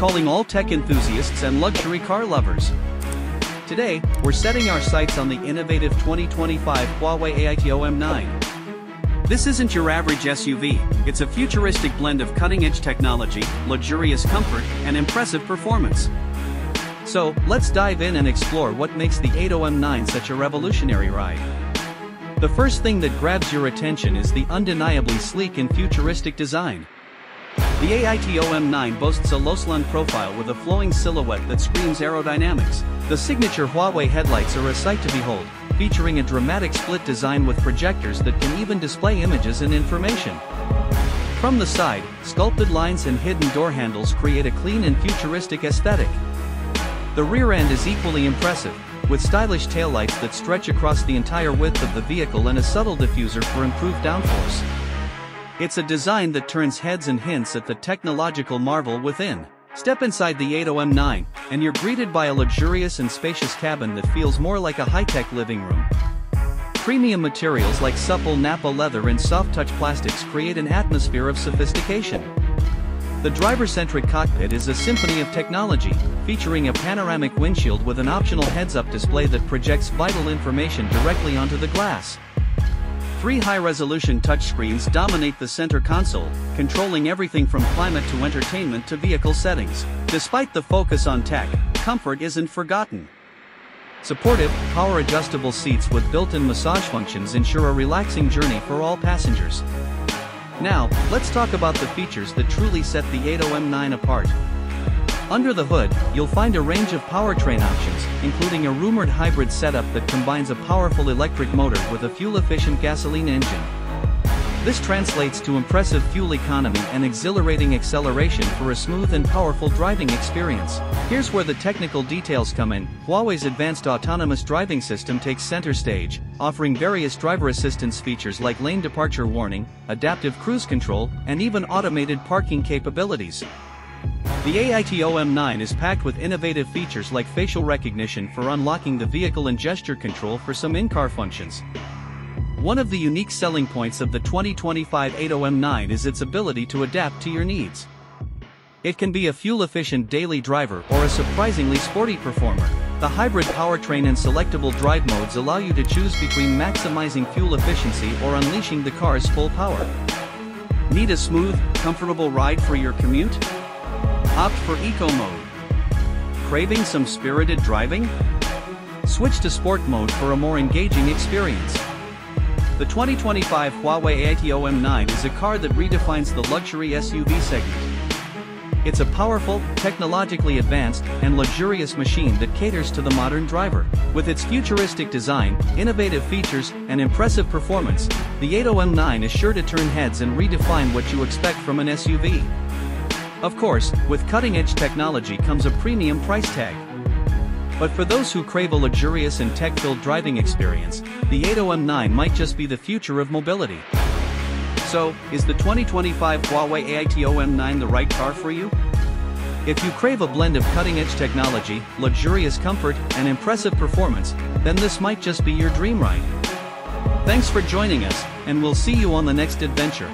calling all tech enthusiasts and luxury car lovers. Today, we're setting our sights on the innovative 2025 Huawei Aito M9. This isn't your average SUV, it's a futuristic blend of cutting-edge technology, luxurious comfort, and impressive performance. So, let's dive in and explore what makes the Aito M9 such a revolutionary ride. The first thing that grabs your attention is the undeniably sleek and futuristic design. The Aito M9 boasts a low-slung profile with a flowing silhouette that screams aerodynamics. The signature Huawei headlights are a sight to behold, featuring a dramatic split design with projectors that can even display images and information. From the side, sculpted lines and hidden door handles create a clean and futuristic aesthetic. The rear end is equally impressive, with stylish taillights that stretch across the entire width of the vehicle and a subtle diffuser for improved downforce. It's a design that turns heads and hints at the technological marvel within. Step inside the Aito M9, and you're greeted by a luxurious and spacious cabin that feels more like a high-tech living room. Premium materials like supple Nappa leather and soft-touch plastics create an atmosphere of sophistication. The driver-centric cockpit is a symphony of technology, featuring a panoramic windshield with an optional heads-up display that projects vital information directly onto the glass. 3 high-resolution touchscreens dominate the center console, controlling everything from climate to entertainment to vehicle settings. Despite the focus on tech, comfort isn't forgotten. Supportive, power-adjustable seats with built-in massage functions ensure a relaxing journey for all passengers. Now, let's talk about the features that truly set the Aito M9 apart. Under the hood, you'll find a range of powertrain options, including a rumored hybrid setup that combines a powerful electric motor with a fuel-efficient gasoline engine. This translates to impressive fuel economy and exhilarating acceleration for a smooth and powerful driving experience. Here's where the technical details come in. Huawei's advanced autonomous driving system takes center stage, offering various driver assistance features like lane departure warning, adaptive cruise control, and even automated parking capabilities. The Aito M9 is packed with innovative features like facial recognition for unlocking the vehicle and gesture control for some in-car functions. One of the unique selling points of the 2025 Aito M9 is its ability to adapt to your needs. It can be a fuel-efficient daily driver or a surprisingly sporty performer. The hybrid powertrain and selectable drive modes allow you to choose between maximizing fuel efficiency or unleashing the car's full power. Need a smooth, comfortable ride for your commute? Opt for Eco Mode. Craving some spirited driving? Switch to Sport Mode for a more engaging experience. The 2025 Huawei Aito M9 is a car that redefines the luxury SUV segment. It's a powerful, technologically advanced, and luxurious machine that caters to the modern driver. With its futuristic design, innovative features, and impressive performance, the Aito M9 is sure to turn heads and redefine what you expect from an SUV. Of course, with cutting-edge technology comes a premium price tag. But for those who crave a luxurious and tech-filled driving experience, the Aito M9 might just be the future of mobility. So, is the 2025 Huawei Aito M9 the right car for you? If you crave a blend of cutting-edge technology, luxurious comfort, and impressive performance, then this might just be your dream ride. Thanks for joining us, and we'll see you on the next adventure.